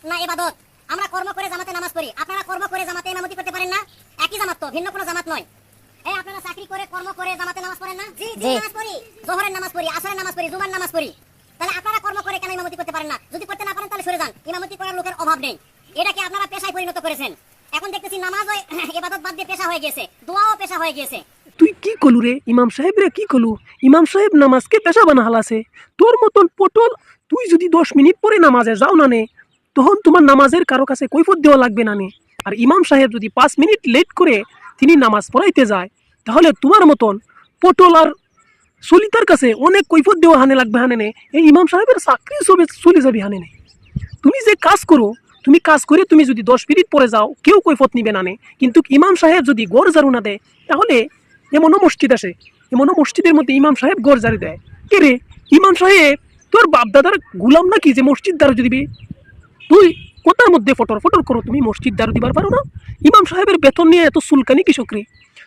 না ইবাদত। আমরা কর্ম করে জামাতে নামাজ পড়ি, আপনারা কর্ম করে জামাতে ইমামতি করতে পারেন না? একই জামাত তো, ভিন্ন কোনো জামাত নয়। এই আপনারা চাকরি করে কর্ম করে জামাতে নামাজ পড়েন না? জি নামাজ পড়ি, যোহরের নামাজ পড়ি, আসরের নামাজ পড়ি, জুমার নামাজ পড়ি। তাহলে আপনারা কর্ম করে কেন ইমামতি করতে পারেন না? যদি করতে না পারেন তাহলে সরে যান, ইমামতি করার লোকের অভাব নেই। এটাকে আপনারা পেশায় পরিণত করেছেন। এখন দেখতেছি নামাজ ওই ইবাদত বাদ দিয়ে পেশা হয়ে গেছে, দোয়াও পেশা হয়ে গেছে। তুই কি কলু রে? ইমাম সাহেব রে কি কলু? ইমাম সাহেব নামাজকে পেশা বানা হালাছে। তোর মতন পটল তুই যদি 10 মিনিট পরে নামাজে যাও না নে, তখন তোমার নামাজের কারো কাছে কৈফত দেওয়া লাগবে না নে। আর ইমাম সাহেব যদি 5 মিনিট লেট করে তিনি নামাজ পড়াইতে যায়, তাহলে তোমার মতন পটল আর সলিতার কাছে অনেক কৈফত দেওয়া হানে লাগবে হানে নে। এই ইমাম সাহেবের চাকরি সবে চলে যাবে হানে নে। তুমি যে কাজ করো, তুমি কাজ করে তুমি যদি 10 মিনিট পরে যাও, কেউ কৈফত নিবে না নে। কিন্তু ইমাম সাহেব যদি গড় ঝাড়ু না দেয়, তাহলে এমনও মসজিদ আছে, এমনও মসজিদের মধ্যে ইমাম সাহেব গড় ঝাড়ু দেয়। কে রে ইমাম সাহেব তোর বাপদাদার গুলাম নাকি যে মসজিদ দাঁড়ু দিবি? তুই কোথার মধ্যে ফটর ফটর করো, তুমি মসজিদ দাঁড়ু দিবার পারো না? ইমাম সাহেবের বেতন নিয়ে এত চুলকানি কৃষক রে?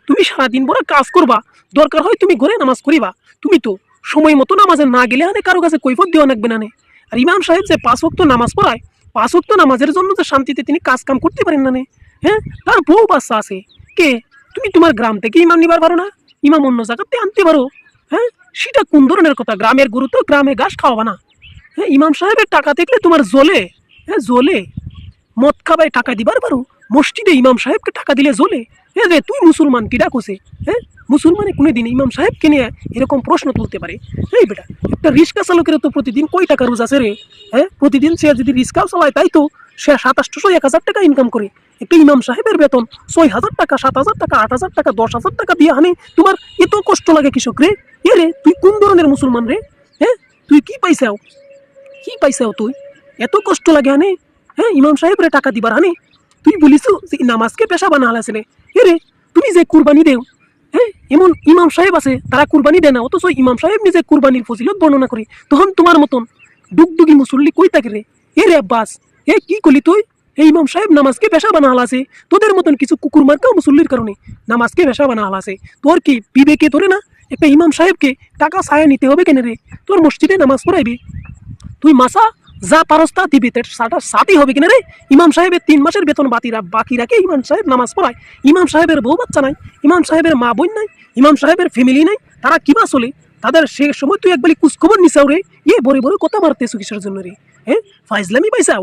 তুমি সারাদিন বড় কাজ করবা, দরকার হয় তুমি ঘরে নামাজ করিবা। তুমি তো সময় মতো নামাজে না গেলে আনে কারো কাছে কৈফত দেওয়া লাগবে না নে। আর ইমাম সাহেব যে 5 ওয়াক্ত নামাজ পড়ায়, 5 ওয়াক্ত নামাজের জন্য যে শান্তিতে তিনি কাজ কাম করতে পারেন না নে। হ্যাঁ, তার বউ বাচ্চা আছে। কে তুমি তোমার গ্রাম থেকে ইমাম নিবার পারো না? ইমাম অন্য জায়গাতে আনতে পারো। হ্যাঁ, সেটা কোন ধরনের কথা? গ্রামের গরু তো গ্রামে ঘাস খাওয়াবা না। হ্যাঁ, ইমাম সাহেবের টাকা দেখলে তোমার জ্বলে। হ্যাঁ জ্বলে, মদ খাবাই টাকা দিবার পারো, মসজিদে ইমাম সাহেবকে টাকা দিলে জ্বলে? এ রে তুই মুসলমান কিরা কোসে? হ্যাঁ, মুসলমানে কোনোদিন ইমাম সাহেবকে নিয়ে এরকম প্রশ্ন তুলতে পারে? এই বেটা, একটা রিক্সা চালকের তো প্রতিদিন কয় টাকা রোজ আছে রে? হ্যাঁ, প্রতিদিন সে যদি রিক্সাও চালায় তাই তো সে 700-800-1000 টাকা ইনকাম করে। একটা ইমাম সাহেবের বেতন 6000 টাকা, 7000 টাকা, 8000 টাকা, 10,000 টাকা দিয়ে হানি তোমার এত কষ্ট লাগে কৃষক রে? এ রে তুই কোন ধরনের মুসলমান রে? হ্যাঁ, তুই কি পাইছাও? কি পাইছাও তুই? এত কষ্ট লাগে হানে? হ্যাঁ, ইমাম সাহেবরে টাকা দিবার হানে? তুই বলিস যে নামাজকে পেশা বানা হালাছিলে। এ রে তুমি যে কুরবানি দেও, হ্যাঁ, এমন ইমাম সাহেব আছে তারা কুরবানি দেয় না, অথচ ইমাম সাহেব নিজে কুরবানির ফজিলত বর্ণনা করে। তখন তোমার মতন ডুগডুগি মুসল্লি কই থাকে রে? এ রে আব্বাস, এ কি করলি তুই? এই ইমাম সাহেব নামাজকে পেশা বানা হালাছে, তোদের মতন কিছু কুকুর মার্কা মুসল্লির কারণে নামাজকে পেশা বানা হালাছে। তোর কি বিবেকে ধরে না একটা ইমাম সাহেবকে টাকা ছায়া নিতে হবে কেন রে? তোর মসজিদে নামাজ পড়াইবি, তুই মাসা যা পারস তা দিবি, সাটা সাথী হবে কিনা রে? ইমাম সাহেবের 3 মাসের বেতন বাকি রাখে ইমাম সাহেব নামাজ পড়ায়। ইমাম সাহেবের বউ বাচ্চা নাই, ইমাম সাহেবের মা বোন নাই, ইমাম সাহেবের ফ্যামিলি নাই, তারা কিবা চলে? তাদের সে সময় তুই একবারই কুচখবর নিছাও রে? বড় বড় কথা মারতেছো কিসের জন্য রে? হ্যাঁ, ফাইজলামি পাইছা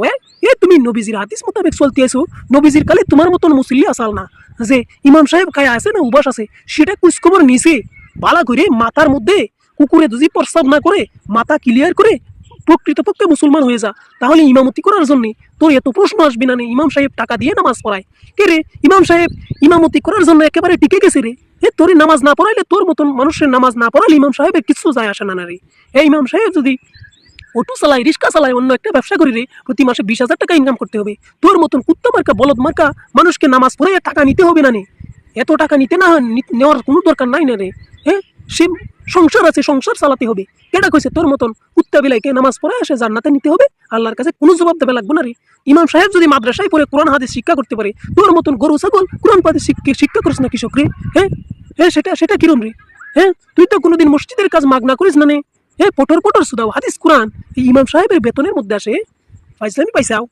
তুমি নবীজির হাদিস মোতাবেক চলতে আছো। নবীজির কালে তোমার মতন মুসল্লি আসাল না যে ইমাম সাহেব খায় আছে না উবাস আছে, সেটা কুচখবর নিছে বালা করে মাথার মধ্যে কুকুরে যদি প্রস্রাব না করে মাথা ক্লিয়ার করে প্রকৃতপক্ষে মুসলমান হয়ে যা, তাহলে ইমামতি করার জন্য তোর এত প্রশ্ন আসবে না। ইমাম সাহেব টাকা দিয়ে নামাজ পড়ায়। কে রে ইমাম সাহেব ইমামতি করার জন্য একেবারে টিকে গেছে রে? তোর নামাজ না পড়াইলে, তোর মতন মানুষের নামাজ না পড়ালে ইমাম সাহেবের কিছু যায় আসে না রে। এই ইমাম সাহেব যদি অটো চালায়, রিক্সা চালায়, অন্য একটা ব্যবসা করি রে, প্রতি মাসে 20,000 টাকা ইনকাম করতে হবে। তোর মতন কুত্তা মার্কা বলদ মার্কা মানুষকে নামাজ পড়াইয়া টাকা নিতে হবে না নে? এত টাকা নিতে না নেওয়ার কোনো দরকার নাই না রে। হ্যাঁ, সে সংসার আছে, সংসার চালাতে হবে। কেটা কইছে তোর মতন কুত্তা বিলাইকে নামাজ পড়ে এসে জান্নাতে নিতে হবে? আল্লাহর কাছে কোনো জবাব দেবে লাগবে না রে। ইমাম সাহেব যদি মাদ্রাসায় পড়ে কোরআন হাদিস শিক্ষা করতে পারে, তোর মতন গরু ছাগল কোরআন হাদিস শিক্ষা করিস না কৃষক রে? হ্যাঁ, হ্যাঁ, সেটা কিরম রে? হ্যাঁ, তুই তো কোনোদিন মসজিদের কাজ মাগনা করিস না নে? হ্যাঁ, পটর পটর সুদাও হাদিস কোরআন এই ইমাম সাহেবের বেতনের মধ্যে আসে? ফাইজলামি পাইছাও?